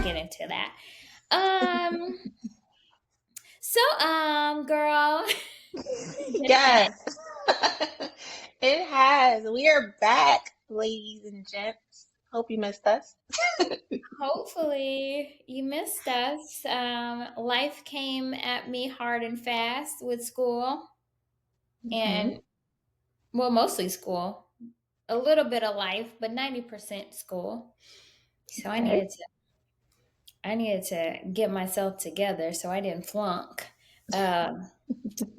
Get into that. Um. Girl, it's been a minute. Yes, it has. We are back, ladies and gents. Hope you missed us. Hopefully, you missed us. Life came at me hard and fast with school, Hmm. and well, mostly school. A little bit of life, but 90% school. So Okay. I needed to get myself together so I didn't flunk. Um,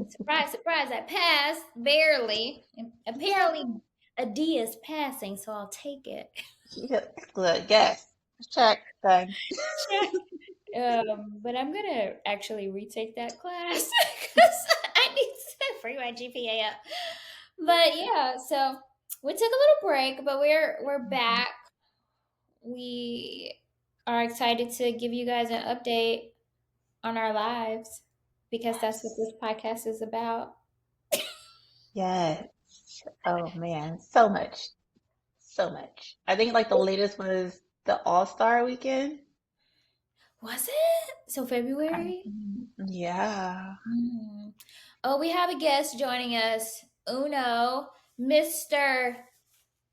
Surprise, surprise, I passed barely. And Yeah. apparently, a D is passing, so I'll take it. Yeah. Good. Yes. Check. Done. Check. But I'm gonna actually retake that class because I need to bring my GPA up. But yeah, so we took a little break, but we're Mhm. back. We are excited to give you guys an update on our lives because that's what Yes. this podcast is about. Yes. Oh man, so much. So much. I think like the latest was the All-Star weekend. Was it? So I, February? yeah. Mm. Oh, we have a guest joining us. Uno, Mr.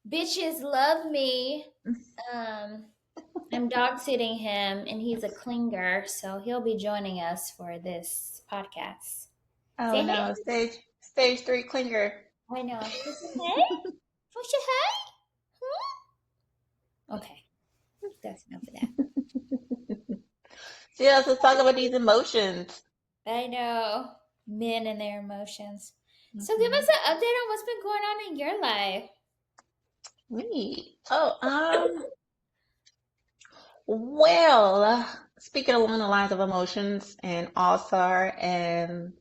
Bitches Love Me. Um, I'm dog sitting him and he's a clinger, so he'll be joining us for this podcast. Oh Say hey. no, stage three clinger. I know. Say hey. Say hey. Okay, that's enough of that. So yeah, let's talk about these emotions. I know. Men and their emotions. So give Hmm. us an update on what's been going on in your life. Neat. Well, speaking along the lines of emotions and All-Star and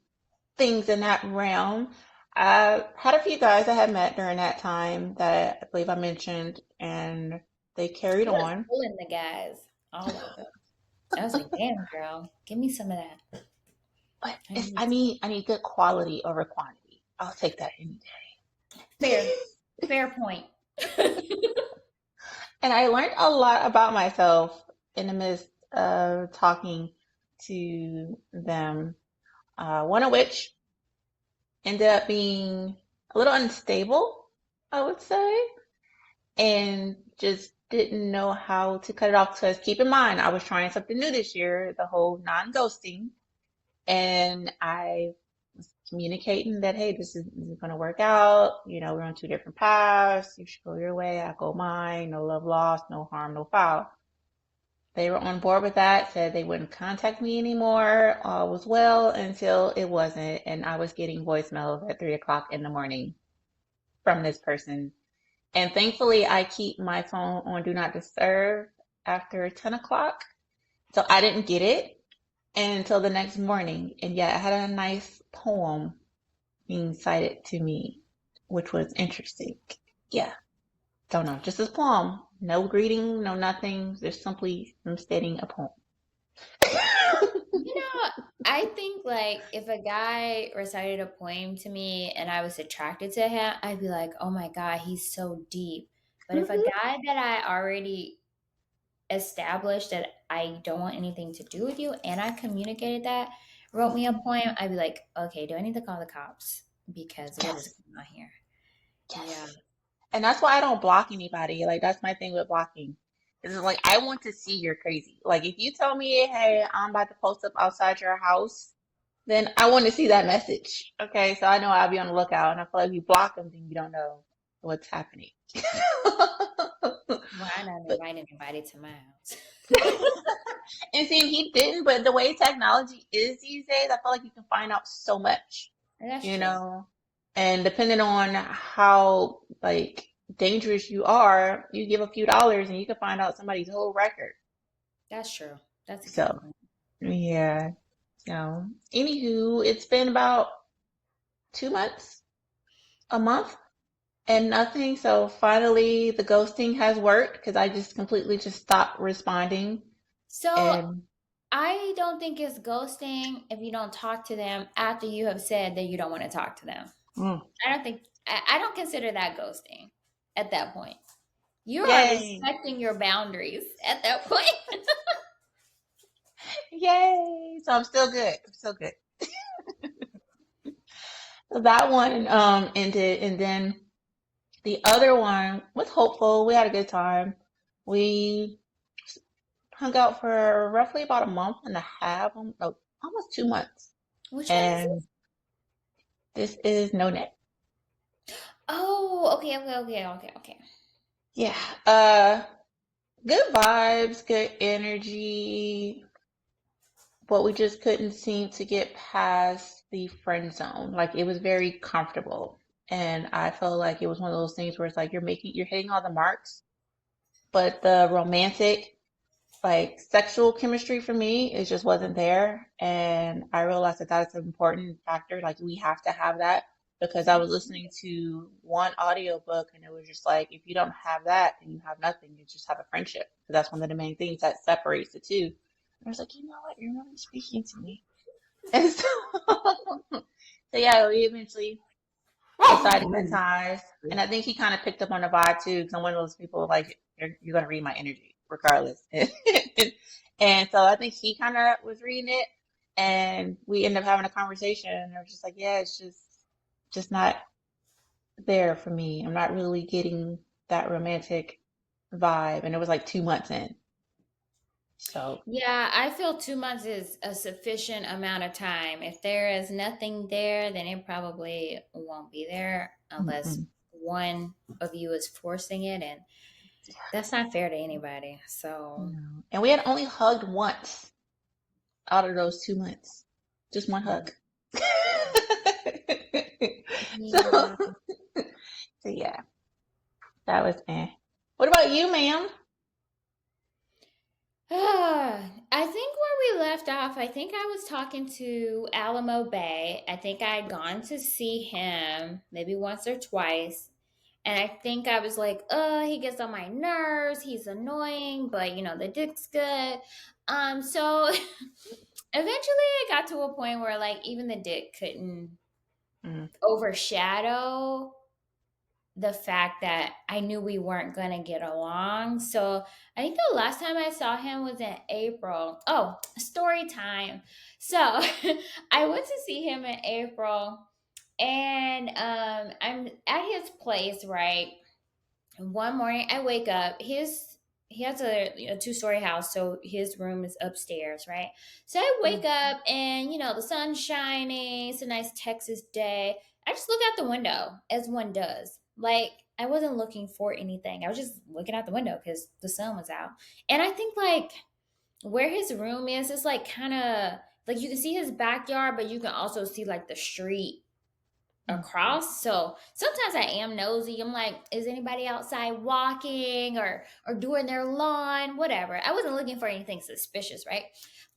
things in that realm, I had a few guys I had met during that time that I believe I mentioned, and they carried You was on. pulling the guys, all of them. I was like, damn, girl, give me some of that. But I it's, need I need good quality over quantity. I'll take that any day. fair, fair point. And I learned a lot about myself in the midst of talking to them. One of which ended up being a little unstable, I would say, and just didn't know how to cut it off. Because keep in mind, I was trying something new this year, the whole non-ghosting, and I was communicating that, hey, this isn't going to work out. You know, we're on two different paths. You should go your way, I go mine. No love lost, no harm, no foul. They were on board with that, said they wouldn't contact me anymore. All was well until it wasn't, and I was getting voicemails at 3 o'clock in the morning from this person. And thankfully, I keep my phone on Do Not Disturb after 10 o'clock. So I didn't get it until the next morning. And yeah, I had a nice poem being cited to me, which was interesting. Yeah, don't know, just this poem. No greeting, no nothing, just simply from stating a poem. You know, I think like if a guy recited a poem to me and I was attracted to him, I'd be like, oh my God, he's so deep. But if a Mhm. guy that I already established that I don't want anything to do with you and I communicated that, wrote me a poem, I'd be like, okay, do I need to call the cops? Because what is Yes, going on here? Yeah. yes. And that's why I don't block anybody. Like that's my thing with blocking. It's like I want to see you're crazy. Like if you tell me, hey, I'm about to post up outside your house, then I want to see that message. Okay, so I know I'll be on the lookout. And I feel like if you block them, then you don't know what's happening. Well, I not But invited anybody to my house. and see, he didn't. But the way technology is these days, I feel like you can find out so much. That's You true. know, and depending on how like dangerous you are, you give a few dollars and you can find out somebody's whole record. That's true. That's a good So point. yeah. So anywho, it's been about 2 months, a month, and nothing. So finally the ghosting has worked because I just completely just stopped responding. So And I don't think it's ghosting if you don't talk to them after you have said that you don't want to talk to them. Mm. I don't consider that ghosting at that point. You are Yay. respecting your boundaries at that point. Yay. So I'm still good. I'm still good. So that one ended, and then the other one was hopeful. We had a good time. We hung out for roughly about a month and a half, no, almost 2 months. Which one is And this? this is no net. Oh, okay, okay, okay, okay, okay. Yeah. Good vibes, good energy, but we just couldn't seem to get past the friend zone. Like it was very comfortable. And I felt like it was one of those things where it's like you're hitting all the marks, but the romantic, like sexual chemistry for me, it just wasn't there. And I realized that that's an important factor. Like we have to have that because I was listening to one audiobook and it was just like, if you don't have that, then you have nothing. You just have a friendship. So that's one of the main things that separates the two. And I was like, you know what? You're really speaking to me. And so, so yeah, we eventually decided to cut ties. And I think he kind of picked up on the vibe too, because I'm one of those people like you're gonna read my energy regardless. And so I think he kind of was reading it, and we ended up having a conversation. And I was just like, yeah, it's just not there for me. I'm not really getting that romantic vibe, and it was like 2 months in. So, Yeah, I feel 2 months is a sufficient amount of time. If there is nothing there, then it probably won't be there unless mm-mm, one of you is forcing it, and that's not fair to anybody. So, no. And we had only hugged once out of those 2 months, just one mm, hug. yeah. So, so yeah, that was eh. What about you, ma'am? I think where we left off, I think I was talking to Alamo Bay. I think I had gone to see him maybe once or twice. And I think I was like, he gets on my nerves. He's annoying, but the dick's good. So eventually I got to a point where like even the dick couldn't Mm, overshadow the fact that I knew we weren't going to get along. So I think the last time I saw him was in April. Oh, story time. So I went to see him in April, and I'm at his place, right? And one morning I wake up. He has a 2-story house, so his room is upstairs, right? So I wake mm, up and the sun's shining. It's a nice Texas day. I just look out the window as one does. Like I wasn't looking for anything. I was just looking out the window because the sun was out. And I think like where his room is like kind of like you can see his backyard, but you can also see like the street mm, across. So sometimes I am nosy. I'm like, is anybody outside walking or doing their lawn? Whatever. I wasn't looking for anything suspicious, right?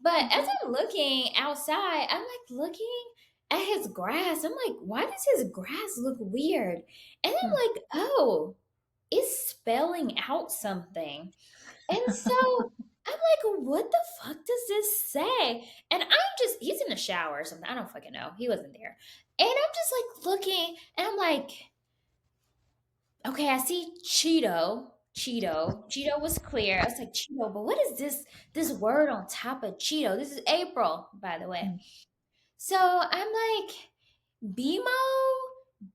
But as mhm, I'm looking outside, I'm like looking at his grass. I'm like, why does his grass look weird? And mm. I'm like, oh, it's spelling out something. And so I'm like, what the fuck does this say? And he's in the shower or something. I don't fucking know. He wasn't there. And I'm just like looking and I'm like, okay, I see Cheeto. Cheeto. Cheeto was clear. I was like, Cheeto, but what is this word on top of Cheeto? This is April, by the way. Mm. So I'm like, BMO?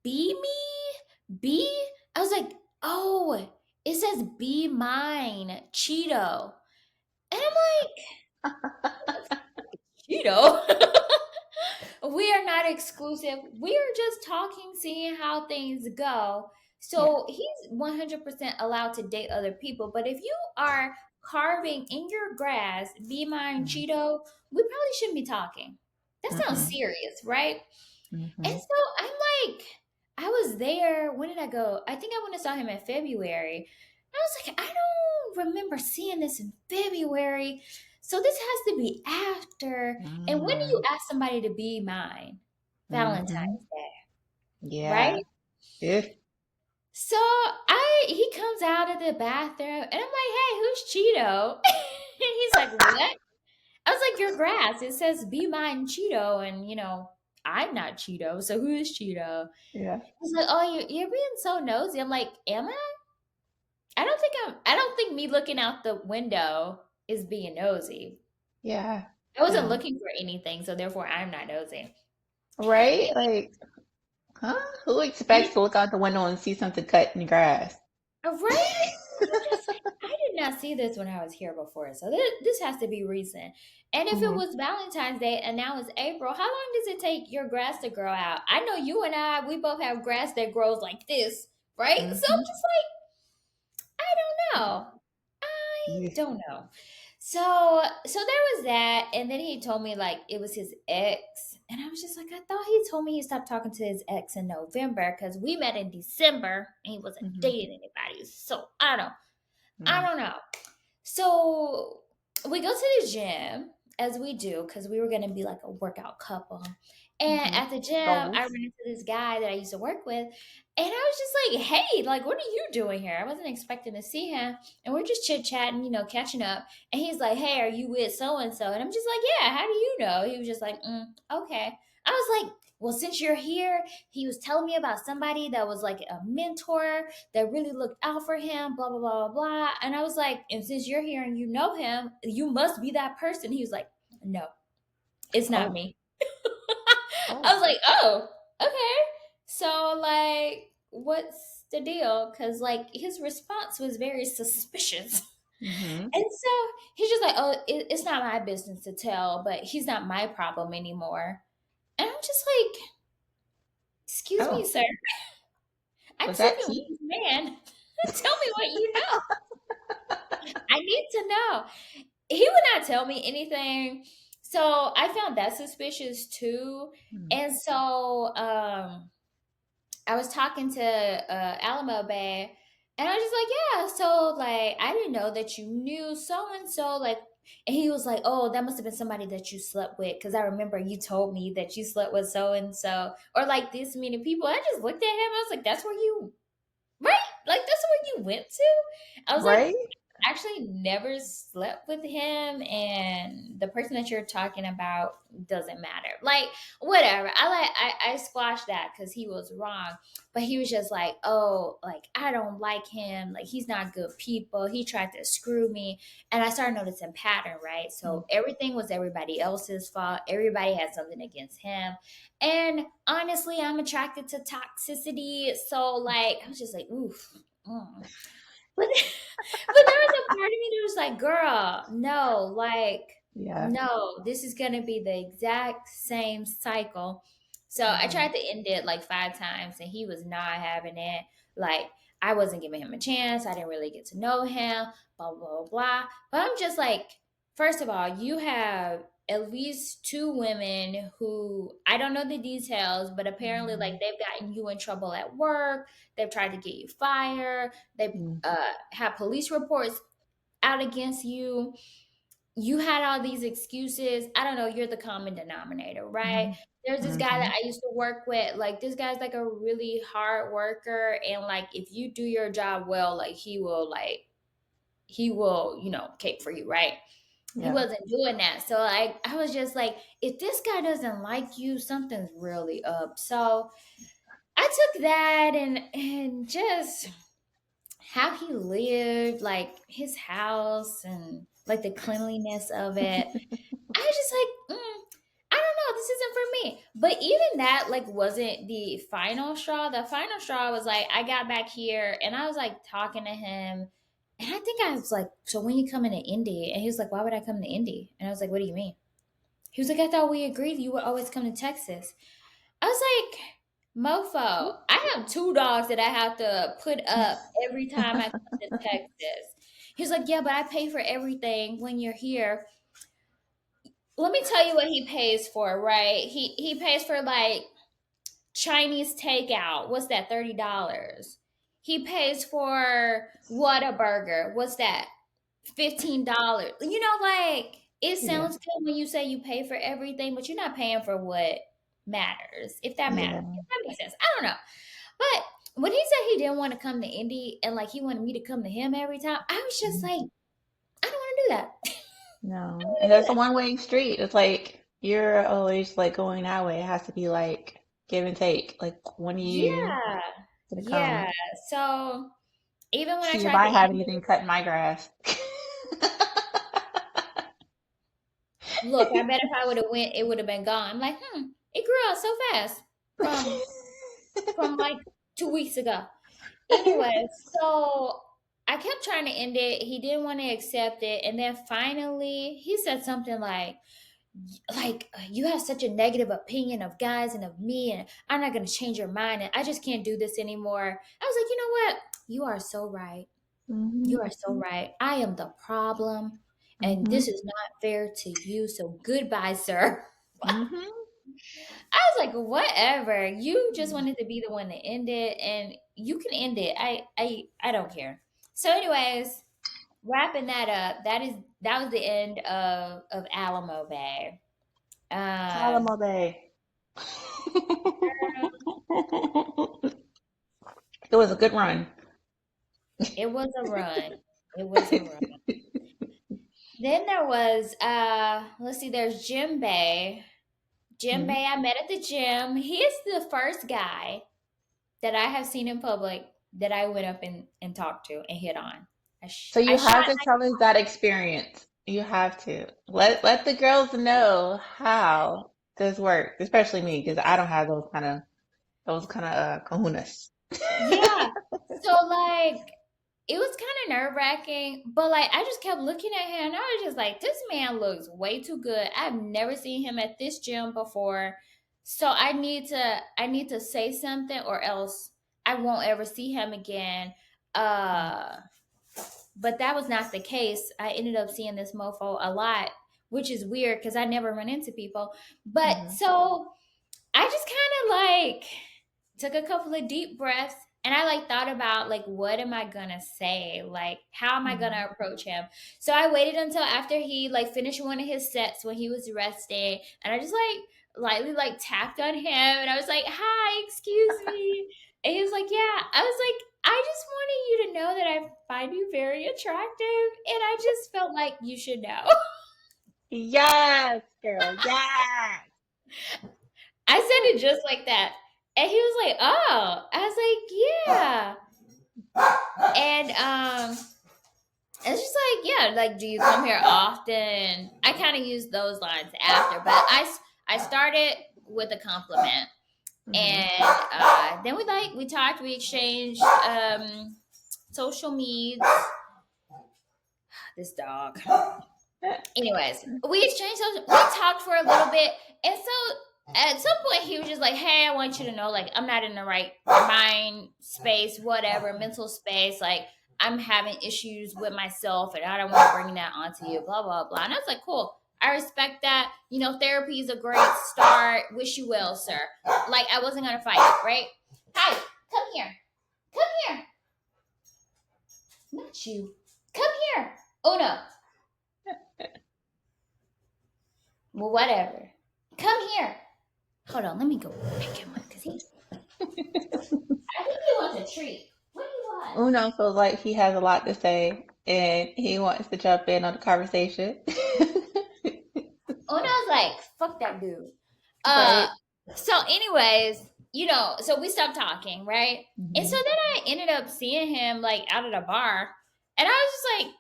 Be me? Be? I was like, oh, it says be mine, Cheeto. And I'm like, we are not exclusive. We are just talking, seeing how things go. Yeah. So he's 100% allowed to date other people. But if you are carving in your grass, be mine, Mm, Cheeto, we probably shouldn't be talking. That sounds mm-mm, serious, right? And mhm, so I'm like, I was there. When did I go? I think I went and saw him in February. I was like, I don't remember seeing this in February. So this has to be after. And when do you mm, ask somebody to be mine? Valentine's mhm. Day, Yeah. right? Yeah. So he comes out of the bathroom and I'm like, hey, who's Cheeto? And he's like, what? I was like, your grass. It says be mine Cheeto, and I'm not Cheeto, so who is Cheeto? Yeah. He's like, oh, you're being so nosy. I'm like, am I? I don't think me looking out the window is being nosy. Yeah. I wasn't No. looking for anything, so therefore I'm not nosy. Right? Like, huh? Who expects to look out the window and see something cut in the grass? Right? I'm just like, I did not see this when I was here before, so this has to be recent. And if it Hmm. was Valentine's Day and now it's April, how long does it take your grass to grow out? I know you and we both have grass that grows like this, right? So I'm Hmm. just like, I don't know. I Yeah. don't know. So there was that, and then he told me like it was his ex, and I was just like, I thought he told me he stopped talking to his ex in November because we met in December and he wasn't Hmm. dating anybody. So I Mm. don't know. So we go to the gym as we do because we were going to be like a workout couple. And Hmm. at the gym, I Goals. ran into this guy that I used to work with. And I was just like, hey, like, what are you doing here? I wasn't expecting to see him. And we're just chit chatting, catching up. And he's like, hey, are you with so and so? And I'm just like, yeah, how do you know? He was just like, okay. I was like, well, since you're here, he was telling me about somebody that was like a mentor that really looked out for him, blah, blah, blah, blah, blah. And I was like, and since you're here and you know him, you must be that person. He was like, no, it's not Oh. me. I Oh. was like, oh, okay. So, like, what's the deal? Because, like, his response was very suspicious. Hmm. And so he's just like, oh, it's not my business to tell, but he's not my problem anymore. And I'm just like, excuse me, Oh. sir. I'm Was that sleeping with tea? this man. Tell me what you know. I need to know. He would not tell me anything. So I found that suspicious too. Mm. And so I was talking to Alamo Bay, and I was just like, yeah, so like I didn't know that you knew so and so, like, and he was like, oh, that must have been somebody that you slept with, because I remember you told me that you slept with so and so, or like this many people. I just looked at him, I was like, that's where you right? Like that's where you went to? I was like, Right? actually never slept with him, and the person that you're talking about doesn't matter, like whatever. I squashed that because he was wrong, but he was just like, oh, like I don't like him, like he's not good people, he tried to screw me. And I started noticing pattern, right? Mm. So everything was everybody else's fault, everybody had something against him. And honestly, I'm attracted to toxicity, so like I was just like, oof. But but there was a part of me that was like, girl, no, like, Yeah. no, this is gonna be the exact same cycle. So I Hmm. tried to end it like 5 times and he was not having it. Like I wasn't giving him a chance. I didn't really get to know him, blah, blah, blah, blah. But I'm just like, first of all, you have at least two women who I don't know the details, but apparently like Hmm. they've gotten you in trouble at work. They've tried to get you fired. They Mm. have police reports out against you. You had all these excuses. I don't know. You're the common denominator, right? Hmm. There's this guy Hmm. that I used to work with. Like, this guy's like a really hard worker. And, like, if you do your job well, like, he will, cape for you, right? He Yeah. wasn't doing that. So, like, I was just like, if this guy doesn't like you, something's really up. So, I took that and just how he lived, like his house and like the cleanliness of it. I was just like, I don't know, this isn't for me. But even that like wasn't the final straw. The final straw was like I got back here and I was like talking to him. And I think I was like, so when you coming to Indy? And he was like, why would I come to Indy? And I was like, what do you mean? He was like, I thought we agreed you would always come to Texas. I was like, mofo, I have two dogs that I have to put up every time I come to Texas. He was like, yeah, but I pay for everything when you're here. Let me tell you what he pays for, right? He pays for like Chinese takeout. What's that? $30. He pays for Whataburger. What's that? $15. Like it Yeah. sounds good when you say you pay for everything, but you're not paying for what matters. If that matters, Yeah. if that makes sense. I don't know. But when he said he didn't want to come to Indy and like he wanted me to come to him every time, I was just Mhm. like, I don't want to do that. No. And it's a one-way street. It's like you're always like going that way. It has to be like give and take. Like when are you Yeah. gonna Yeah. come So even when I see if tried to I have end anything it, cut my grass? look, I bet if I would have went, it would have been gone. I'm like, it grew out so fast from like 2 weeks ago. Anyway, so I kept trying to end it. He didn't want to accept it, and then finally he said something like you have such a negative opinion of guys and of me, and I'm not going to change your mind, and I just can't do this anymore. I was like, you know what? You are so right. You Hmm. are so right. I am the problem, and Hmm. this is not fair to you. So goodbye, sir. Hmm. I was like, whatever. You just wanted to be the one to end it, and you can end it. I don't care. So, anyways, wrapping that up, that was the end of Alamo Bay. Um, Alamo Bay. It was a good run. it was a run. It was a run. Then there was let's see, there's Jim Bay. Jim Mhm. Bay, I met at the gym. He is the first guy that I have seen in public that I went up and talked to and hit on. So I you shot have to tell us that experience. You have to let the girls know how this works, especially me, because I don't have those kind of kahunas. yeah. So like it was kind of nerve wracking, but like I just kept looking at him and I was just like, this man looks way too good. I've never seen him at this gym before. So I need to say something or else I won't ever see him again. Uh but that was not the case. I ended up seeing this mofo a lot, which is weird because I never run into people. But Hmm. so I just kind of like took a couple of deep breaths and I like thought about like what am I gonna say? Like how am I Hmm. gonna approach him? So I waited until after he like finished one of his sets when he was resting and I just like lightly like tapped on him and I was like, "Hi, excuse me." And he was like, "Yeah." I was like, "I just wanted you to know that I find you very attractive and I just felt like you should know." Yes, girl. Yes. I said it just like that. And he was like, "Oh." I was like, "Yeah." And it's just like, yeah, like, do you come here often? I kind of use those lines after, but I started with a compliment, Hmm. and then we talked, we exchanged social meds. This dog. Anyways, we exchanged those. We talked for a little bit, and so at some point he was just like, "Hey, I want you to know, like, I'm not in the right mind space, whatever, mental space. Like, I'm having issues with myself, and I don't want to bring that onto you." Blah blah blah. And I was like, "Cool. I respect that. You know, therapy is a great start. Wish you well, sir." Like, I wasn't gonna fight, right? Hi, come here. Come here. Not you. Come here. Oh no. Well, whatever. Come here. Hold on, let me go pick him up because I think he wants a treat. What do you want? Uno feels like he has a lot to say and he wants to jump in on the conversation. Uno's like, fuck that dude. Uh, Right? so anyways, so we stopped talking, right? And so Hmm. then I ended up seeing him like out at a bar, and I was just like,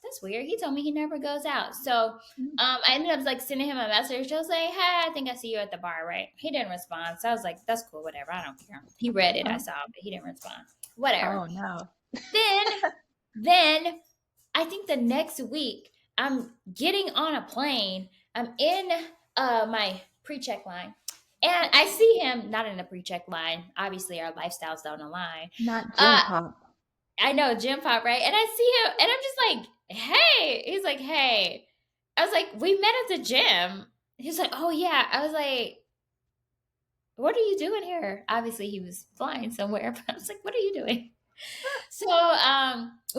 that's weird. He told me he never goes out. So I ended up like sending him a message. I was like, hey, I think I see you at the bar, right? He didn't respond. So I was like, that's cool, whatever. I don't care. He read it, I Oh, saw, but he didn't respond. Whatever. oh no. Then then I think the next week I'm getting on a plane. I'm in my pre-check line. And I see him not in the pre-check line. Obviously, our lifestyles don't align. Not gym Uh, pop. I know Jim Pop, right? And I see him, and I'm just like, "Hey!" He's like, "Hey." I was like, "We met at the gym." He's like, "Oh yeah." I was like, "What are you doing here?" Obviously, he was flying somewhere, but I was like, "What are you doing?" So,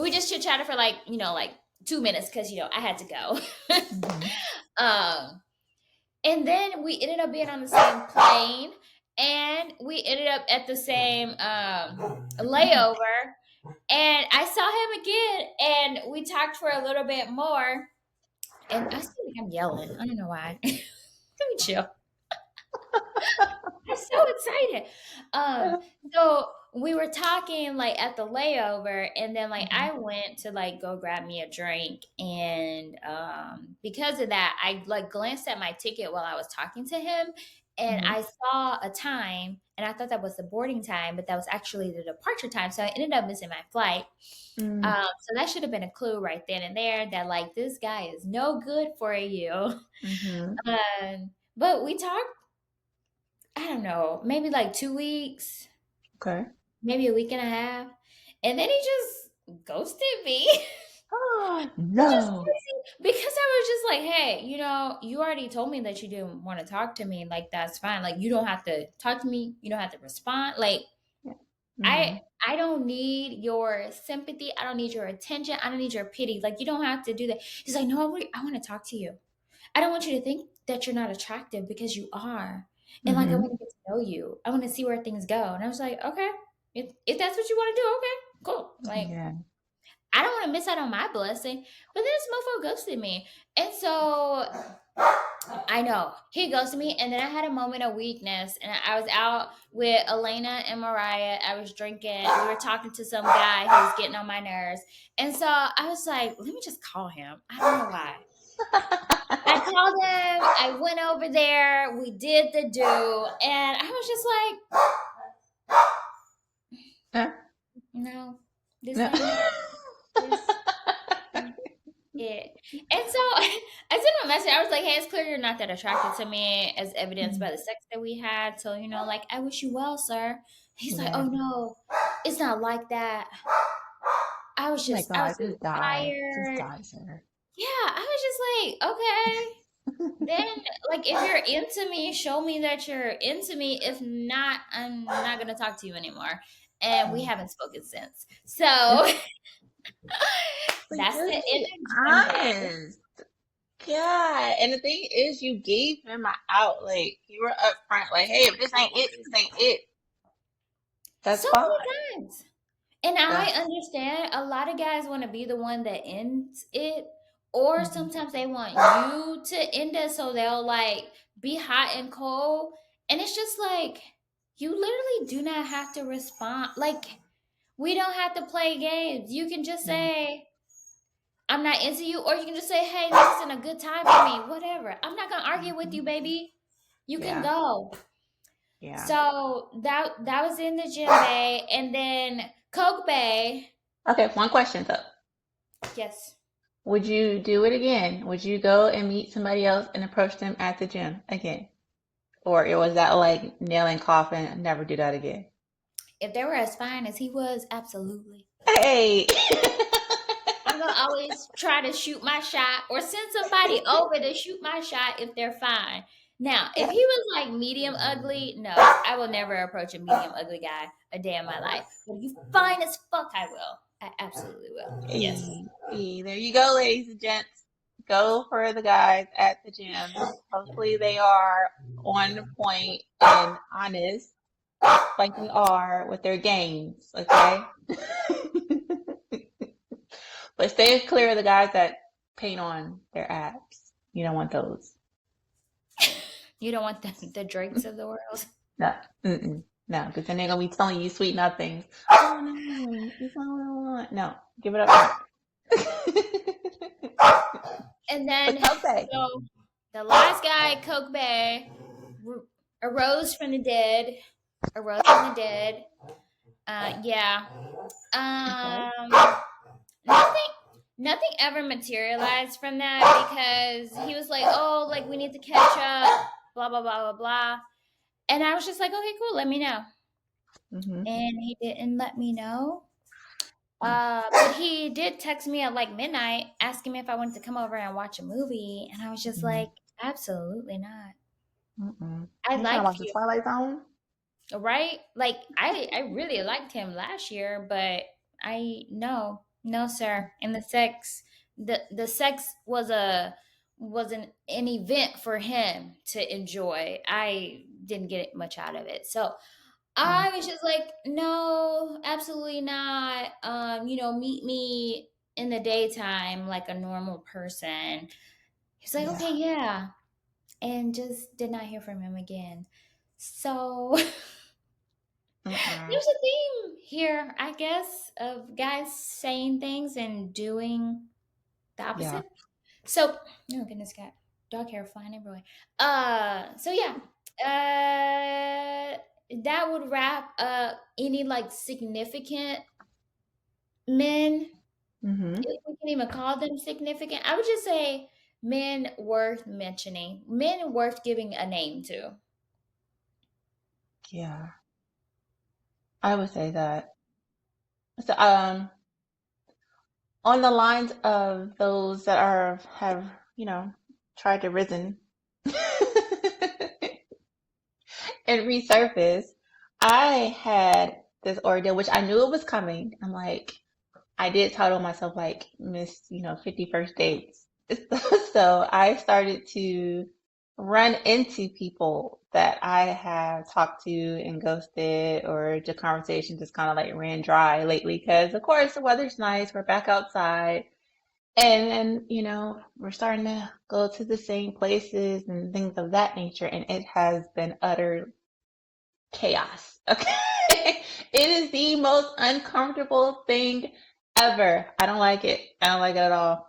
we just chit chatted for like, like 2 minutes because I had to go. Hmm. um, and then we ended up being on the same plane, and we ended up at the same layover. And I saw him again, and we talked for a little bit more. And I feel like I'm yelling. I don't know why. Let me chill. I'm so excited. So we were talking like at the layover, and then like Mhm. I went to like go grab me a drink, and because of that, I like glanced at my ticket while I was talking to him, and Mhm. I saw a time, and I thought that was the boarding time, but that was actually the departure time. So I ended up missing my flight. Mm. So that should have been a clue right then and there that like this guy is no good for you. Mhm. But we talked, I don't know, maybe like 2 weeks, Okay. maybe a week and a half. And then he just ghosted me, Oh which is no. crazy because I was just like, hey, you already told me that you didn't want to talk to me. Like, that's fine. Like, you don't have to talk to me. You don't have to respond. Like, Yeah. I Mhm. I don't need your sympathy. I don't need your attention. I don't need your pity. Like, you don't have to do that. He's like, no, I want to talk to you. I don't want you to think that you're not attractive because you are. And like I Mhm. want to get to know you. I want to see where things go. And I was like, okay, if that's what you want to do, okay, cool. Like Yeah. I don't want to miss out on my blessing. But then this mofo ghosted me. And so I know he ghosted me. And then I had a moment of weakness. And I was out with Elena and Mariah. I was drinking. We were talking to some guy who was getting on my nerves. And so I was like, let me just call him. I don't know why. I called him. I went over there. We did the do, and I was just like, Huh? no, this No. ain't it. This ain't it. And so I sent him a message. I was like, hey, it's clear you're not that attracted to me, as evidenced by Mhm. the sex that we had. So like, I wish you well, sir. He's like, Yeah. oh no, it's not like that. Oh my I was God, so just die. Just tired. die, sir. Yeah, I was just like, okay. Then, like, if you're into me, show me that you're into me. If not, I'm not gonna talk to you anymore. And we Mm. haven't spoken since. So Like, that's the just end be of gym day. honest. God. And the thing is, you gave him an out. Like, you were upfront, like, hey, if this ain't it, this ain't it. That's So fine. many times. And I Ugh. understand a lot of guys want to be the one that ends it, or Mhm. sometimes they want you to end it so they'll like be hot and cold. And it's just like, you literally do not have to respond. Like, we don't have to play games. You can just Yeah. say, I'm not into you, or you can just say, hey, this isn't a good time for me. Whatever. I'm not gonna argue with you, Mhm. baby. You can Yeah. go. Yeah. So that was in the gym bay, and then Coke Bay. Okay, one question though. Yes. Would you do it again? Would you go and meet somebody else and approach them at the gym again? Or it was that like nail and coffin, never do that again? If they were as fine as he was, absolutely. Hey. I'm gonna always try to shoot my shot or send somebody over to shoot my shot if they're fine. Now, if Yeah. he was like medium ugly, no, I will never approach a medium ugly guy a day in my life. But if you fine as fuck, I will. I absolutely will. Yes. Hey, hey, there you go, ladies and gents. Go for the guys at the gym. Hopefully they are on point and honest like they are with their games, okay? But stay clear of the guys that paint on their abs. You don't want those. You don't want the Drakes of the world. No, mm-mm, no, because then they're gonna be telling you sweet nothings. Oh no, it's not what I want. No, give it up front. And But then, okay. so the last guy, Coke Bay, arose from the dead. Arose from the dead. Yeah. Okay. Um, nothing nothing ever materialized from that because he was like, oh, like we need to catch up, blah blah blah blah blah. And I was just like, okay, cool, let me know. Mm-hmm. And he didn't let me know. But he did text me at like midnight asking me if I wanted to come over and watch a movie, and I was just Mm-hmm. like, absolutely not. Mm-mm. I You trying to like watch the you. Twilight Zone? Right? Like I really liked him last year, but I no sir. And the sex was an event for him to enjoy. I didn't get much out of it. So Mm. I was just like, no, absolutely not. Meet me in the daytime like a normal person. He's like, Yeah. okay, yeah, and just did not hear from him again. So Mm-mm. there's a theme here, I guess, of guys saying things and doing the Yeah. opposite. So, oh goodness, got dog hair flying everywhere. So yeah, that would wrap up any like significant men, Mm-hmm. if we can even call them significant. I would just say men worth mentioning, men worth giving a name to. Yeah. I would say that. So, on the lines of those that have, tried to risen and resurface, I had this ordeal, which I knew it was coming. I'm like, I did title myself like Miss, 51st dates. So I started to run into people that I have talked to and ghosted, or the conversation just kind of like ran dry lately because of course the weather's nice. We're back outside. And we're starting to go to the same places and things of that nature. And it has been utter chaos. Okay. It is the most uncomfortable thing ever. I don't like it. I don't like it at all.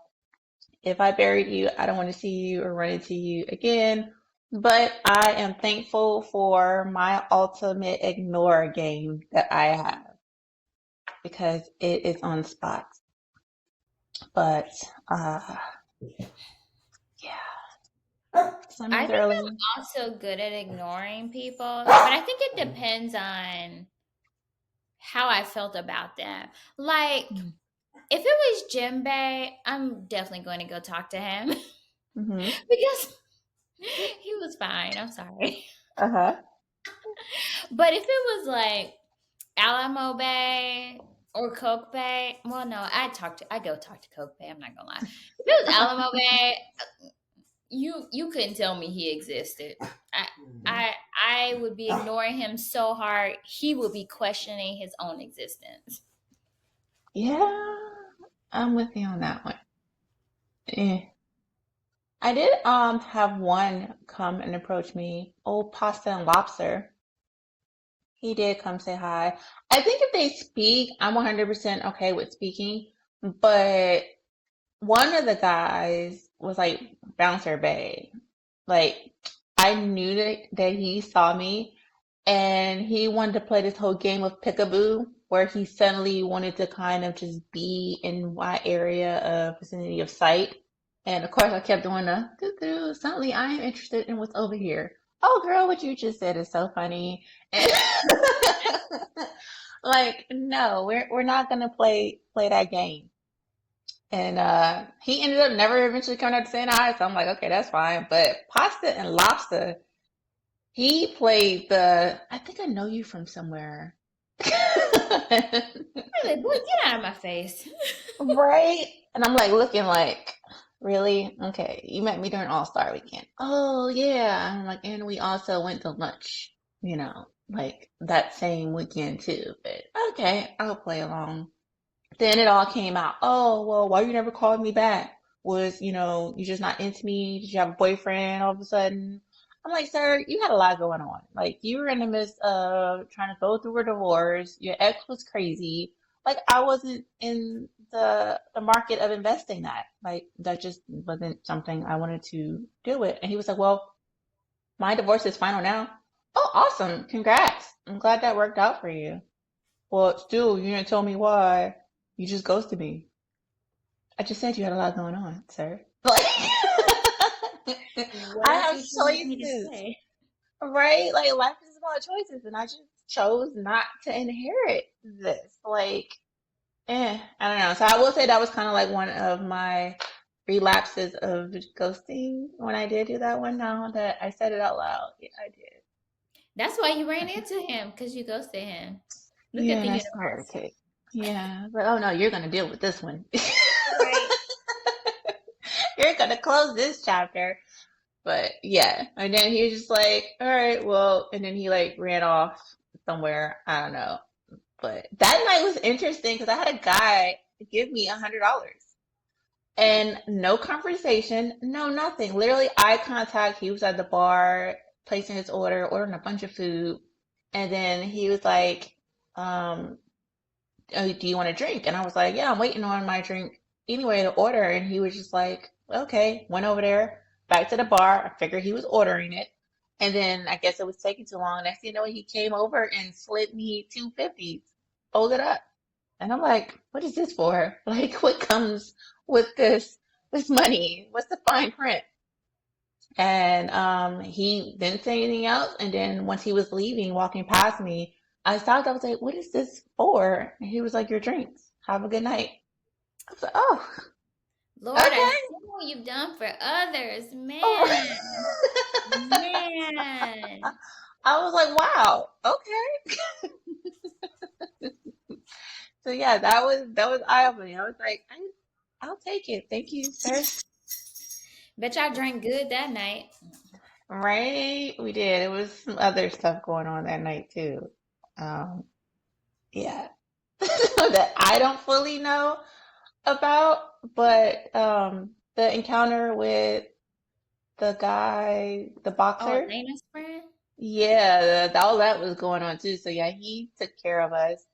If I buried you, I don't want to see you or run into you again. But I am thankful for my ultimate ignore game that I have because it is on spot. But yeah, I summer's think early. I'm also good at ignoring people, but I think it depends on how I felt about them. Like, if it was Jimbei, I'm definitely going to go talk to him Mm-hmm. because he was fine. I'm sorry. Uh-huh. But if it was like Alamo Bay or Coke Bay, well, no, I go talk to Coke Bay. I'm not gonna lie. If it was Alamo Bay, you couldn't tell me he existed. I I I would be ignoring him so hard he would be questioning his own existence. Yeah, I'm with you on that one. Eh. I did have one come and approach me. Old Pasta and Lobster. He did come say hi. I think if they speak, I'm 100% okay with speaking. But one of the guys was like bouncer babe. Like I knew that he saw me and he wanted to play this whole game of peekaboo where he suddenly wanted to kind of just be in my area of vicinity of sight. And of course I kept doing the doo-doo. Suddenly I am interested in what's over here. Oh girl, what you just said is so funny. And like, no, we're not gonna play that game. And he ended up never eventually coming out to saying hi, so I'm like, okay, that's fine. But Pasta and Lobster, he played I think I know you from somewhere. I'm like, boy, get out of my face. Right? And I'm like looking like, really? Okay, you met me during All-Star weekend. Oh yeah. I'm like, and we also went to lunch, like that same weekend too. But okay, I'll play along. Then it all came out. Oh, well, why you never called me back? Was, you just not into me? Did you have a boyfriend all of a sudden? I'm like, sir, you had a lot going on. Like, you were in the midst of trying to go through a divorce. Your ex was crazy. Like, I wasn't in the market of investing that. Like, that just wasn't something I wanted to deal with. And he was like, well, my divorce is final now. Oh, awesome. Congrats. I'm glad that worked out for you. Well, still, you didn't tell me why. You just ghosted me. I just said you had a lot going on, sir. Like, What I else have would you like me to choices, say? right? Like, life is about choices, and I just chose not to inherit this. Like, I don't know. So I will say that was kind of like one of my relapses of ghosting when I did do that one. Now that I said it out loud, yeah, I did. That's why you ran into him because you ghosted him. Look at Yeah, the that's part of the universe. cake. Yeah, but oh no, you're gonna deal with this one. Right. You're gonna close this chapter. But yeah, and then he was just like, all right, well, and then he like ran off somewhere. I don't know. But that night was interesting because I had a guy give me $100. And no conversation, no nothing. Literally eye contact. He was at the bar, placing his order, ordering a bunch of food. And then he was like, um, oh, do you want a drink? And I was like, yeah, I'm waiting on my drink anyway to order. And he was just like, okay, went over there, back to the bar. I figured he was ordering it. And then I guess it was taking too long. Next thing you know, he came over and slid me 250s, folded up. And I'm like, what is this for? Like, what comes with this money? What's the fine print? And he didn't say anything else. And then once he was leaving, walking past me, I stopped. I was like, what is this for? And he was like, your drinks. Have a good night. I was like, oh, Lord, I okay. see what you've done for others. Man, Oh. man. I was like, wow, okay. So yeah, that was eye opening. I was like, I'll take it. Thank you, sir. Bet y'all drank good that night. Right? We did. It was some other stuff going on that night too. Um, yeah. That I don't fully know about, but the encounter with the guy, the Oh, boxer, Elena's friend? yeah, all that was going on too. So yeah, he took care of us.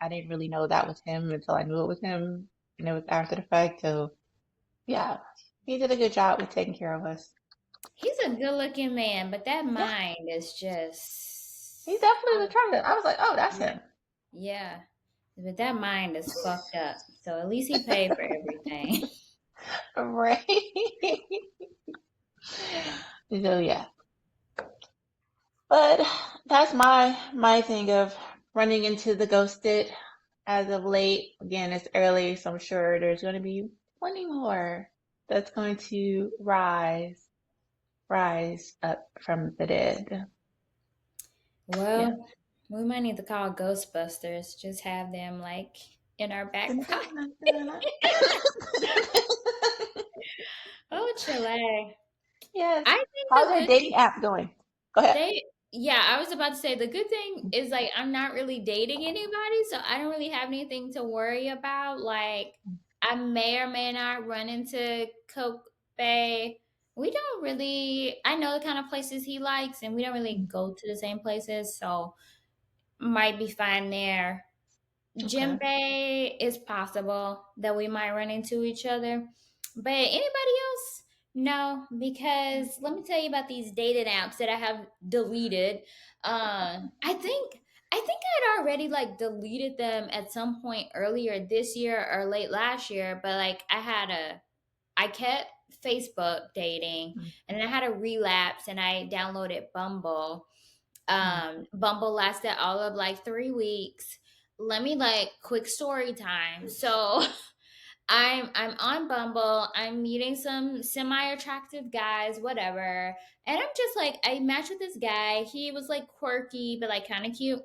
I didn't really know that was him until I knew it was him, and it was after the fact. So yeah, he did a good job with taking care of us. He's a good looking man, but that Yeah, mind is he just. definitely was trying to. I was like, oh, that's Yeah. him. Yeah. But that mind is fucked up. So at least he paid for everything. Right. So yeah. But that's my thing of running into the ghosted as of late. Again, it's early, so I'm sure there's going to be plenty more that's going to rise up from the dead. Yeah. Well, we might need to call Ghostbusters. Just have them like in our back Dun, pocket. dun, dun, dun, dun. Oh, Chile. Yes. I think How's the our good dating app going? Go ahead. they yeah, I was about to say the good thing is like I'm not really dating anybody, so I don't really have anything to worry about. Like I may or may not run into Coke Bay. We don't really I know the kind of places he likes and we don't really go to the same places, so might be fine there. Okay. Jinbei is possible that we might run into each other. But anybody else? No, because let me tell you about these dating apps that I have deleted. I think I'd already like deleted them at some point earlier this year or late last year, but like I kept Facebook dating and then I had a relapse and I downloaded Bumble. Bumble lasted all of like 3 weeks. Let me like quick story time. So I'm on Bumble. I'm meeting some semi attractive guys, whatever. And I'm just like I matched with this guy. He was like quirky but like kind of cute.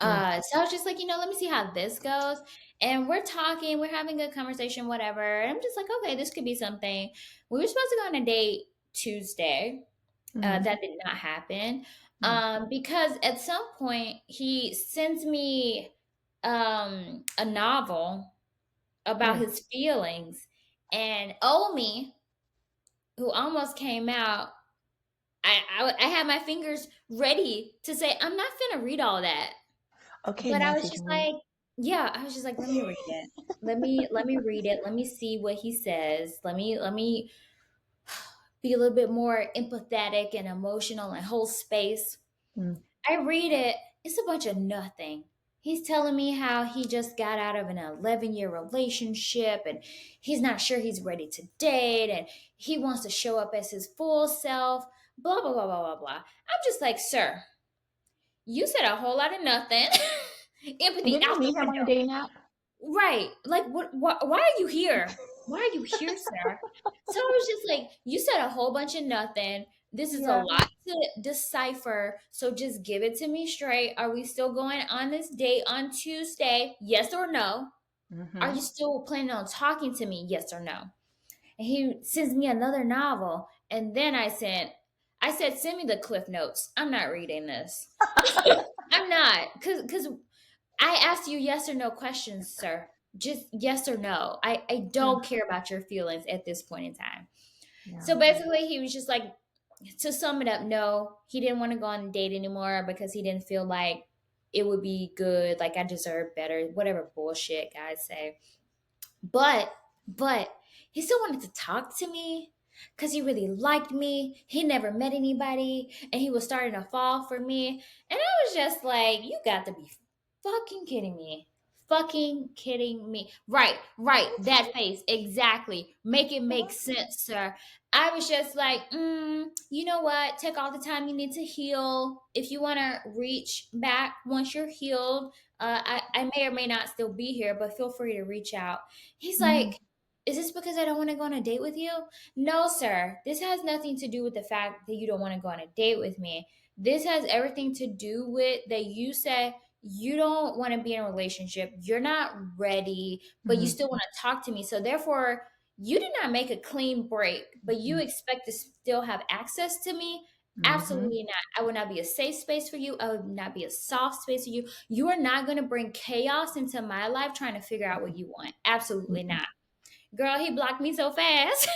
So I was just like, let me see how this goes. And we're talking, we're having a good conversation, whatever. And I'm just like, okay, this could be something. We were supposed to go on a date Tuesday. Mm-hmm. That did not happen because at some point he sends me a novel about Mm. his feelings, and Omi, who almost came out, I had my fingers ready to say I'm not finna read all that, Okay, but I was Nancy just Drew. like, yeah, I was just like, let me read it. Let me read it. Let me see what he says. Let me be a little bit more empathetic and emotional and hold space. Mm. I read it. It's a bunch of nothing. He's telling me how he just got out of an 11-year relationship and he's not sure he's ready to date and he wants to show up as his full self, blah, blah, blah, blah, blah, blah. I'm just like, sir, you said a whole lot of nothing. And Empathy didn't you out the meet him on a window. dating app? Right. Like, why are you here? Why are you here, sir? So I was just like, you said a whole bunch of nothing. This is a Yeah. lot to decipher. So just give it to me straight. Are we still going on this date on Tuesday? Yes or no? Are you Mm-hmm. still planning on talking to me? Yes or no? And he sends me another novel. And then I said, send me the cliff notes. I'm not reading this. I'm not. Cause I asked you yes or no questions, sir. just yes or no. I Yeah. don't care about your feelings at this point in time. Yeah. So basically, he was just like, to sum it up, no, he didn't want to go on a date anymore because he didn't feel like it would be good. Like I deserve better, whatever bullshit guys say. But but he still wanted to talk to me because he really liked me. He never met anybody, and he was starting to fall for me. And I was just like, you got to be fucking kidding me. Fucking kidding me. Right, right. That face. Exactly. Make it make sense, sir. I was just like, you know what? Take all the time you need to heal. If you want to reach back once you're healed, I may or may not still be here, but feel free to reach out. He's Mhm. like, is this because I don't want to go on a date with you? No, sir. This has nothing to do with the fact that you don't want to go on a date with me. This has everything to do with that you said you don't want to be in a relationship. You're not ready, but you Mhm. still want to talk to me. So therefore, you did not make a clean break, but you Mhm. expect to still have access to me. Mhm. Absolutely not. I would not be a safe space for you. I would not be a soft space for you. You are not going to bring chaos into my life trying to figure out what you want. Absolutely Mhm. not. Girl, he blocked me so fast.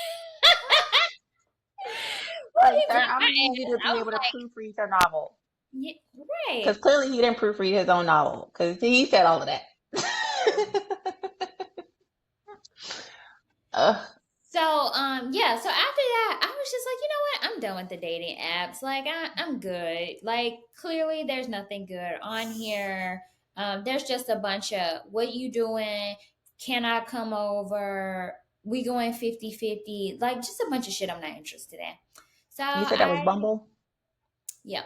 Well, Like, he sir, blocked I'm my gonna need you ass. to I be was able to like, proofread your novel, yeah, because right. clearly he didn't proofread his own novel, because he said all of that. Ugh. Yeah, so after that, I was just like, you know what? I'm done with the dating apps. Like, I'm good. Like, clearly there's nothing good on here. There's just a bunch of what you doing? Can I come over? We going 50-50. Like, just a bunch of shit I'm not interested in. So You said that was I, Bumble? yep.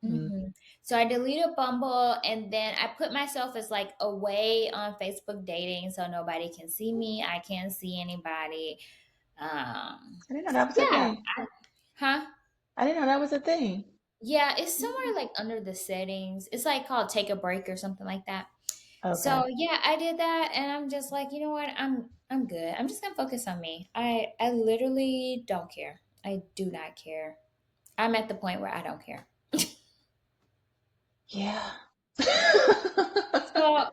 Mm. So I deleted Bumble and then I put myself as like away on Facebook dating so nobody can see me. I can't see anybody. Um, I didn't know that was a yeah, thing. huh? I didn't know that was a thing. Yeah, it's somewhere like under the settings. It's like called take a break or something like that. Okay. So yeah, I did that and I'm just like, you know what? I'm good. I'm just gonna focus on me. I literally don't care. I do not care. I'm at the point where I don't care. Yeah. So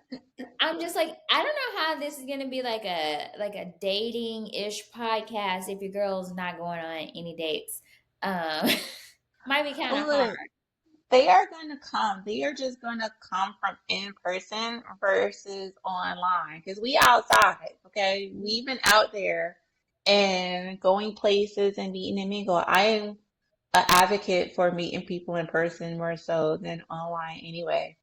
I'm just like, I don't know how this is gonna be like a dating ish podcast if your girl's not going on any dates. Um, might be kind of hard. Look, they are going to come. They are just going to come from in person versus online. Because we outside, okay? We've been out there and going places and meeting and mingle. I am an advocate for meeting people in person more so than online anyway.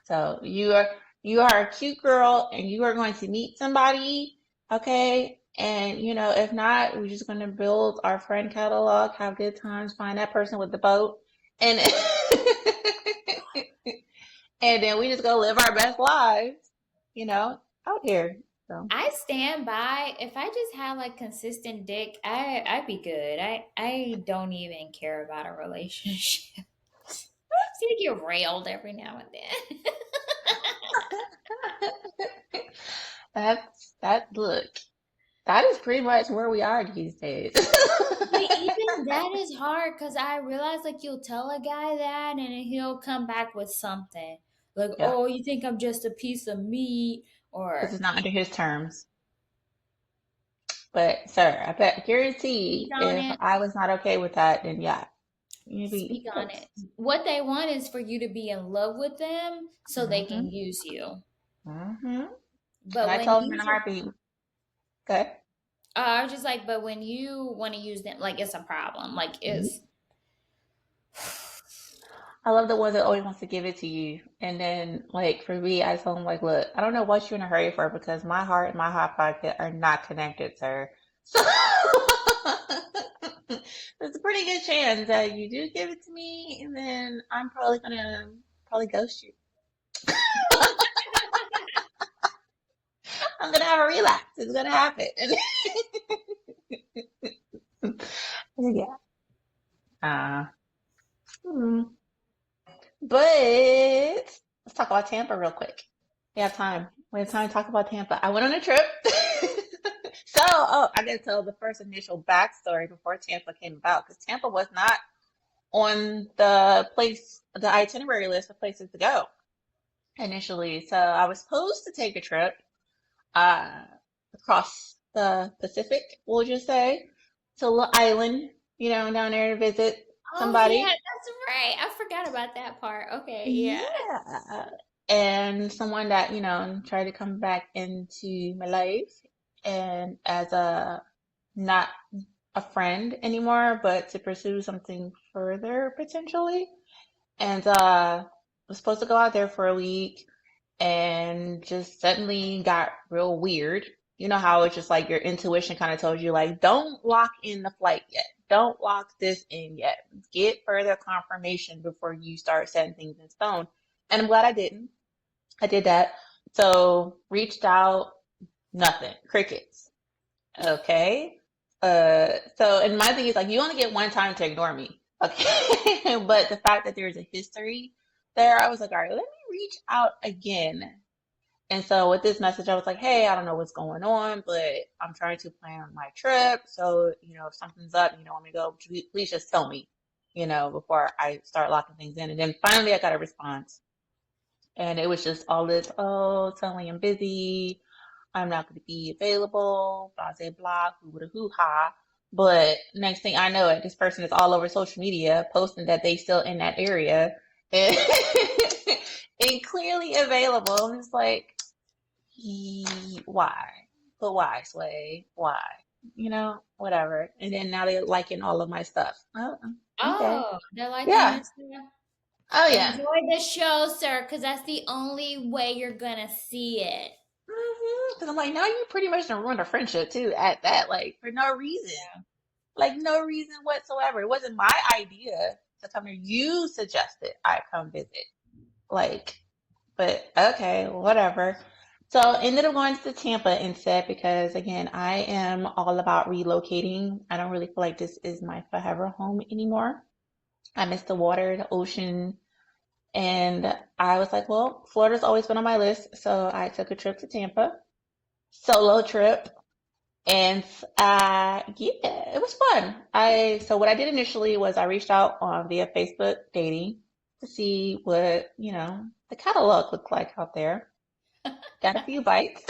So you are a cute girl and you are going to meet somebody, okay? And if not, we're just gonna build our friend catalog, have good times, find that person with the boat, and and then we just go live our best lives, out here. So I stand by if I just have like consistent dick, I'd be good. I don't even care about a relationship. See, I get railed every now and then. look, that is pretty much where we are these days. But even that is hard because I realize like you'll tell a guy that and then he'll come back with something like, Yeah, "Oh, you think I'm just a piece of meat?" because Or it's not under his terms. But sir, I bet "Speak guarantee on if it, I was not okay with that, then yeah, you'd speak be on it." pissed. What they want is for you to be in love with them so they can Mm-hmm. use you. Mm-hmm. And But I when told him in you a heartbeat, okay. I was just like, but when you want to use them, like it's a problem. Like it's I love the ones that always wants to give it to you. And then, like, for me, I told him, like, look, I don't know what you're in a hurry for because my heart and my hot pocket are not connected, sir. So there's a pretty good chance that you do give it to me, and then I'm probably gonna probably ghost you. I'm gonna have a relapse. It's gonna happen. Yeah. Uh, hmm. But let's talk about Tampa real quick. We have time. We have time to talk about Tampa. I went on a trip. I gotta tell the first initial backstory before Tampa came about because Tampa was not on the itinerary list of places to go initially. So I was supposed to take a trip. uh, across the Pacific, we'll just say, to a little island, down there to visit Oh yeah, somebody. that's right. I forgot about that part. Okay, yeah. Yeah. And someone that, tried to come back into my life and as a not a friend anymore, but to pursue something further potentially. And was supposed to go out there for a week and just suddenly got real weird. You know how it's just like your intuition kind of told you, like, don't lock in the flight yet. Don't lock this in yet. Get further confirmation before you start setting things in stone. And I'm glad I didn't. I did that. So reached out, nothing. Crickets. Okay. And my thing is like, you only get one time to ignore me. Okay. But the fact that there's a history there, I was like, all right, let me reach out again. And so with this message, I was like, hey, I don't know what's going on, but I'm trying to plan my trip. So, if something's up, you don't want me to go, please just tell me, before I start locking things in. And then finally I got a response. And it was just all this, oh, suddenly I'm busy. I'm not going to be available, blah, blah, blah, hoo ha. But next thing I know, this person is all over social media posting that they still in that area and, and clearly available. And it's like, why? But why, Sway? Why? Whatever. And then now they're liking all of my stuff. Oh, okay. Oh, they're liking Yeah. your stuff. Oh, yeah. Enjoy the show, sir, because that's the only way you're gonna see it. Because I'm like, now you pretty much done ruined a friendship too at that, like, for no reason. Like, no reason whatsoever. It wasn't my idea to come here. You suggested I come visit. Like, but okay, whatever. So I ended up going to Tampa instead because, again, I am all about relocating. I don't really feel like this is my forever home anymore. I miss the water, the ocean, and I was like, well, Florida's always been on my list, so I took a trip to Tampa, solo trip, and yeah, it was fun. So what I did initially was I reached out on via Facebook dating to see what, the catalog looked like out there. Got a few bites.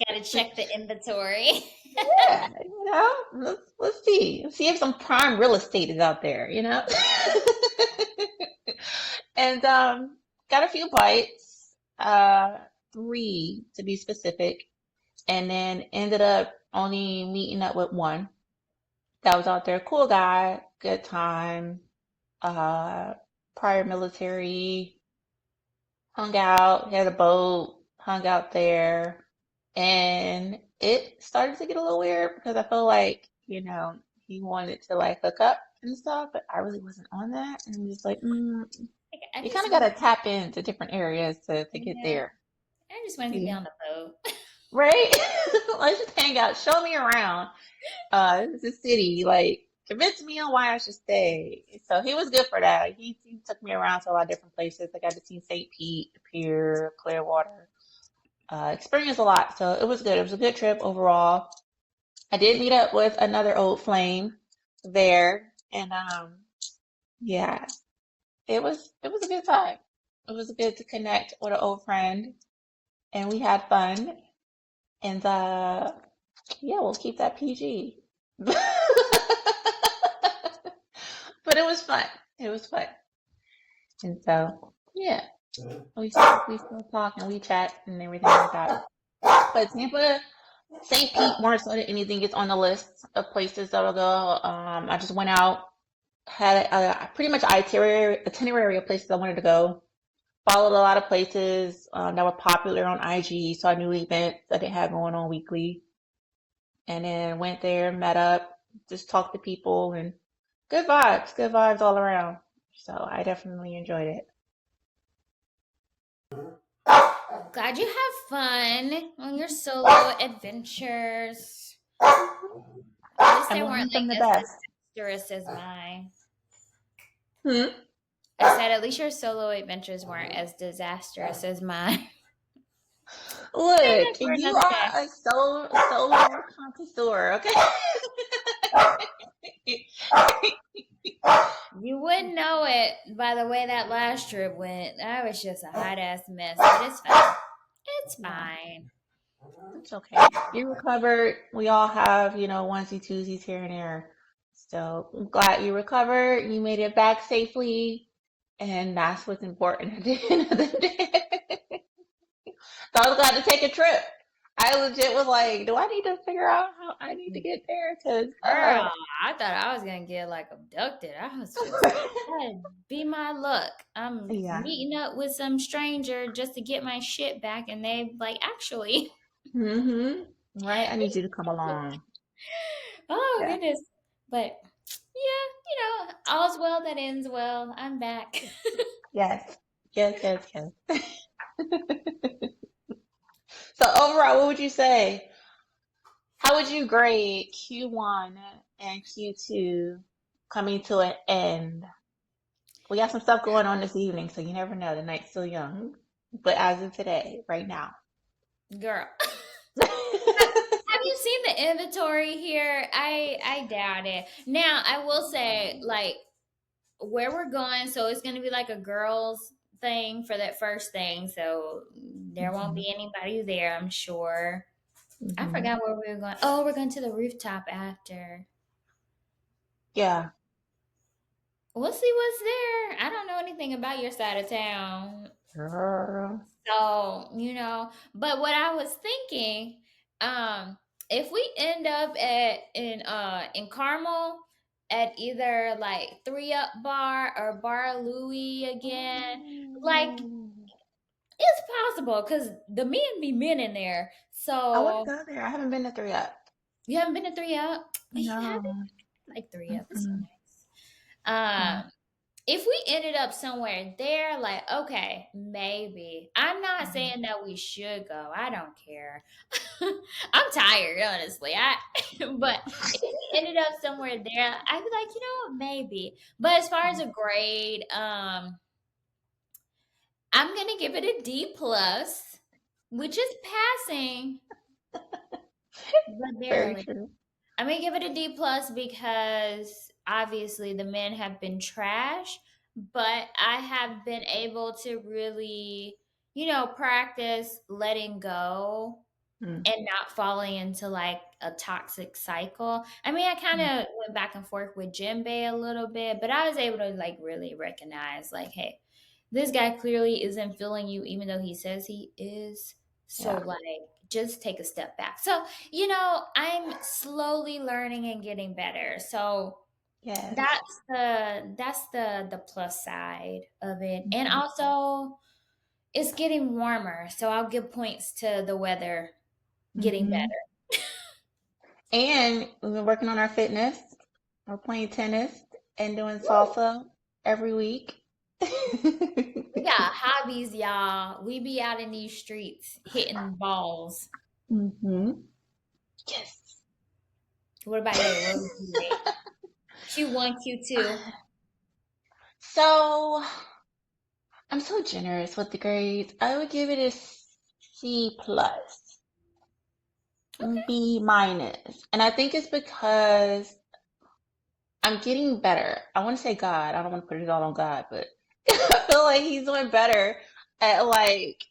Gotta check the inventory. Yeah, let's see. See if some prime real estate is out there. And got a few bites, three to be specific, and then ended up only meeting up with one that was out there. Cool guy, good time, uh, prior military, hung out, had a boat, hung out there, and it started to get a little weird because I feel like, he wanted to like hook up and stuff, but I really wasn't on that. And I'm just like, Like, I you kind just of got want, to tap into different areas to get yeah, there. I just wanted to be Yeah. on the boat. Right? Let's just hang out. Show me around. This is a city. Like, convince me on why I should stay. So he was good for that. He took me around to a lot of different places. I got to see St. Pete, the Pier, Clearwater. Experienced a lot. So it was good. It was a good trip overall. I did meet up with another old flame there, and yeah, it was a good time. It was good to connect with an old friend, and we had fun. And yeah, we'll keep that PG. But it was fun. It was fun. And so, yeah, we still talk and we chat and everything like that. But Tampa, St. Pete, more so than anything, is on the list of places that'll go. I just went out, had a pretty much itinerary of places I wanted to go. Followed a lot of places that were popular on IG, so I knew events that they had going on weekly. And then went there, met up, just talked to people, and good vibes all around. So I definitely enjoyed it. Glad you have fun on your solo adventures. At least I they learned weren't from like the as best. disastrous as mine. Hmm. I said at least your solo adventures weren't as disastrous as mine. Save that Look, for you another day. are a solo connoisseur, okay? You wouldn't know it by the way that last trip went. That was just a hot ass mess, but it's fine. It's Yeah, fine. it's okay. You recovered. We all have, onesie twosies here and there. So I'm glad you recovered. You made it back safely. And that's what's important at the end of the day. So I was glad to take a trip. I legit was like, do I need to figure out how I need to get there? Because, Girl, I thought I was gonna get like abducted. I was just like, that'd be my luck. I'm yeah. meeting up with some stranger just to get my shit back, and they like, actually, Hmm. Right? I need you to come along. oh Yeah. goodness. But yeah, all's well that ends well. I'm back. Yes. Yes, yes, yes. So overall, what would you say? How would you grade Q1 and Q2 coming to an end? We got some stuff going on this evening, so you never know. The night's still young. But as of today, right now. Girl. Have you seen the inventory here? I doubt it. Now, I will say, like, where we're going, so it's gonna be like a girls thing for that first thing. So there won't Hmm. be anybody there, I'm sure. I Hmm. forgot where we were going. Oh, we're going to the rooftop after. Yeah. We'll see what's there. I don't know anything about your side of town. Girl. So, but what I was thinking, if we end up in Carmel at either like 3 Up Bar or Bar Louie again, like Ooh. it's possible because the men be men in there. I want to So go there. I haven't been to 3 Up. you haven't been to 3 Up? You haven't No. like 3 Up. It's so Mm-mm. nice. Yeah. If we ended up somewhere there, like, okay, maybe. I'm not Mhm. saying that we should go. I don't care. I'm tired, honestly. But if we ended up somewhere there, I'd be like, maybe. But as far as a grade, I'm gonna give it a D plus, which is passing, but Very barely. true. I'm gonna give it a D plus because obviously the men have been trash, but I have been able to really, practice letting go Mm. and not falling into like a toxic cycle. I mean, I kind Mm. of went back and forth with Jinbei a little bit, but I was able to like really recognize like, hey, this guy clearly isn't feeling you, even though he says he is. So Yeah. like, just take a step back. So I'm slowly learning and getting better. So Yes. that's the plus side of it, and Mhm. also it's getting warmer, so I'll give points to the weather getting Mhm. better. And we've been working on our fitness. We're playing tennis and doing Woo! salsa every week. We got hobbies, y'all. We be out in these streets hitting balls. Hmm. Yes. What about you? What would you rate? Q1, Q2. So I'm so generous with the grades. I would give it a C plus, Okay. B minus. And I think it's because I'm getting better. I want to say God. I don't want to put it all on God, but I feel like he's doing better at like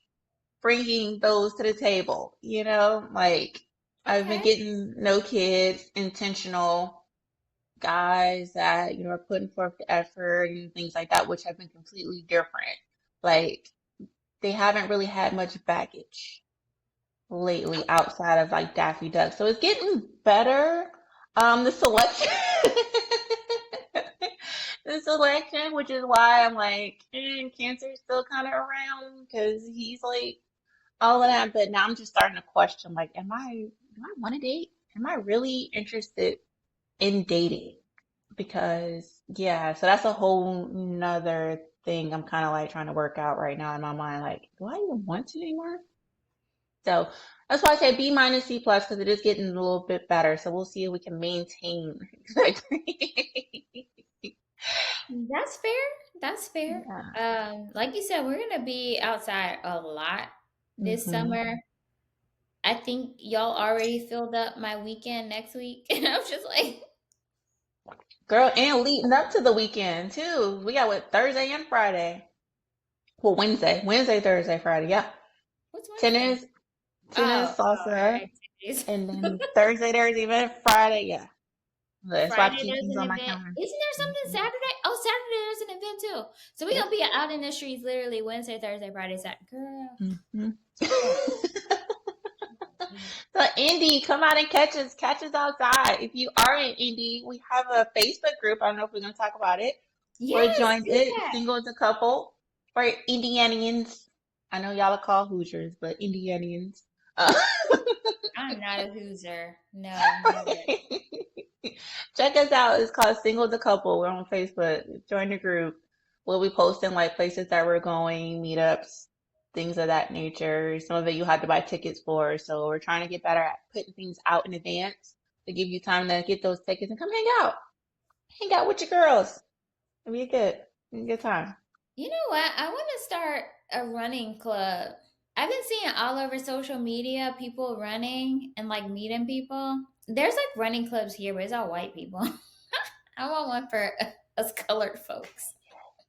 bringing those to the table, Like I've been Okay. getting no kids, intentional guys that, are putting forth the effort and things like that, which have been completely different. Like they haven't really had much baggage lately outside of like Daffy Duck. So it's getting better. The selection, the selection, which is why I'm like, Cancer's still kind of around because he's like all of that. But now I'm just starting to question, like, do I want to date? Am I really interested in dating? Because yeah, so that's a whole nother thing I'm kind of like trying to work out right now in my mind. Like, do I even want to anymore? So that's why I say B minus C plus because it is getting a little bit better. So we'll see if we can maintain. That's fair. That's fair. Yeah. Like you said, we're gonna be outside a lot this Hmm. summer. I think y'all already filled up my weekend next week, and I'm just like, Girl, and leading up to the weekend too. We got what Thursday and Friday. Well, Wednesday, Thursday, Friday. Yeah. What's Wednesday? Tennis, Oh, tennis, our salsa, activities. and then Thursday there's event. Friday, yeah. That's why I Friday keep there's things an on my event. calendar. Isn't there something Mhm. Saturday? Oh, Saturday there's an event too. So we're gonna Yep. be out in the streets literally Wednesday, Thursday, Friday, Saturday. Girl. Hmm. Oh, So Indy, come out and catch us outside. If you are in Indy, we have a Facebook group. I don't know if we're gonna talk about it. Or yes, join do it, that. single as a couple, for Indianians. I know y'all are called Hoosiers, but Indianians. Uh, I'm not a hooser. No, never. check us out. It's called Single as a Couple. We're on Facebook. Join the group. We'll be posting like places that we're going, meetups, things of that nature. Some of it you had to buy tickets for. So we're trying to get better at putting things out in advance to give you time to get those tickets and come hang out. Hang out with your girls. It'll be a good time. You know what? I want to start a running club. I've been seeing all over social media people running and like meeting people. There's like running clubs here, but it's all white people. I want one for us colored folks.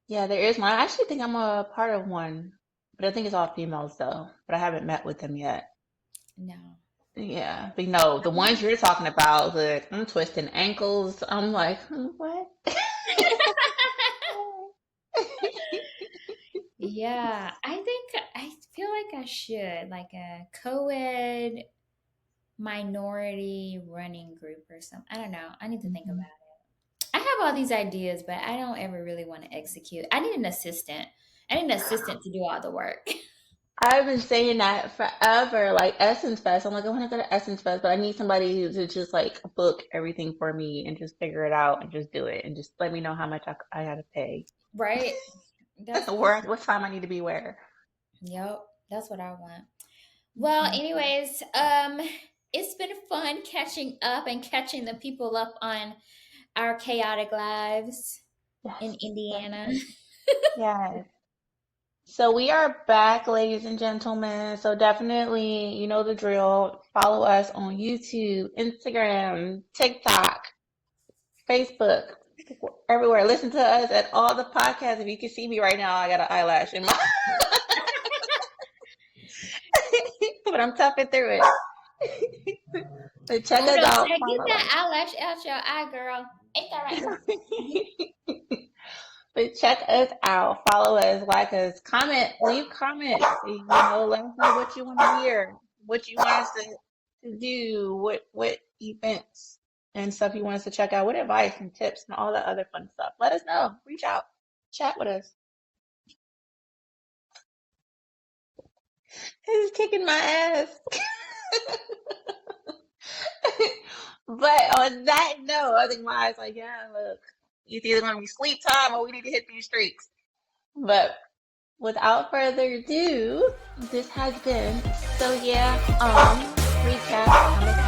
Yeah, there is one. I actually think I'm a part of one, but I think it's all females though. But I haven't met with them yet. No. Yeah, but no, the ones you're talking about, the I'm twisting ankles. I'm like, what? Yeah, I feel like I should like a co-ed minority running group or something. I don't know. I need to think about Mhm. it. I have all these ideas, but I don't ever really want to execute. I need an assistant. I need an assistant to do all the work. I've been saying that forever, like Essence Fest. I'm like, I want to go to Essence Fest, but I need somebody to just like book everything for me and just figure it out and just do it and just let me know how much I got to pay, Right? That's where, what time I need to be where. Yep, that's what I want. Well, Mhm. anyways, it's been fun catching up and catching the people up on our chaotic lives in Yes, yes, Indiana. yes. So we are back, ladies and gentlemen. So definitely, you know the drill. Follow us on YouTube, Instagram, TikTok, Facebook, everywhere. Listen to us at all the podcasts. If you can see me right now, I got an eyelash in my, but I'm toughing through it. But check Uno us out. said, "Get Follow that eyelash out your eye, girl. Ain't that right?" us. But check us out, follow us, like us, comment, leave comments. You know, let us know what you want to hear, what you want us to do, what events and stuff you want us to check out, what advice and tips and all that other fun stuff. Let us know. Reach out, chat with us. It's kicking my ass. But on that note, I think my eyes like, yeah, look, it's either gonna be sleep time or we need to hit these streaks. But without further ado, this has been so yeah, recap. I'm